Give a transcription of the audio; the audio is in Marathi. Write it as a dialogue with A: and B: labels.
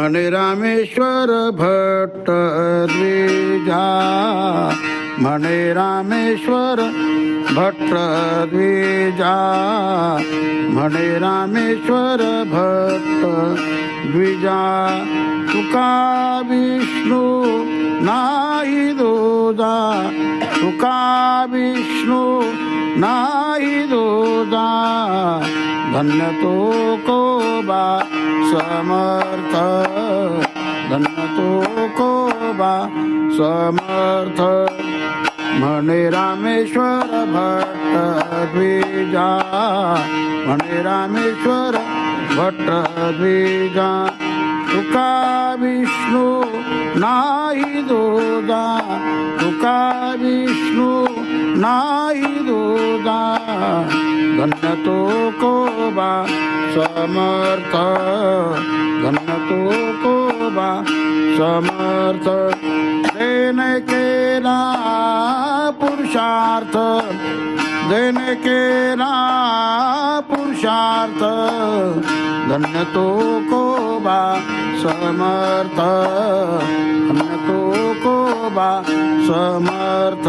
A: म्हणे रामेश्वर भट्ट द्विजा, म्हणे रामेश्वर भट्ट द्विजा, म्हणे रामेश्वर भट्ट द्विजा. तुका विष्णू नाही दूजा, तुका विष्णू नाही दूजा. धन्य तो कोबा समर्थ, धन्य तो कोबा समर्थ. म्हणे रामेश्वर भट्ट द्विजा, म्हणे रामेश्वर भट्ट द्विजा. तुका विष्णू नाही दूजा, तुका विष्णू नाही दूजा. धन्य तो कोबा समर्थ, धन्य तो कोबा समर्थ. देने केला पुरुषार्थ, देने केला पुरुषार्थ. धन्य तो कोबा समर्थ, धन्य तो कोबा समर्थ.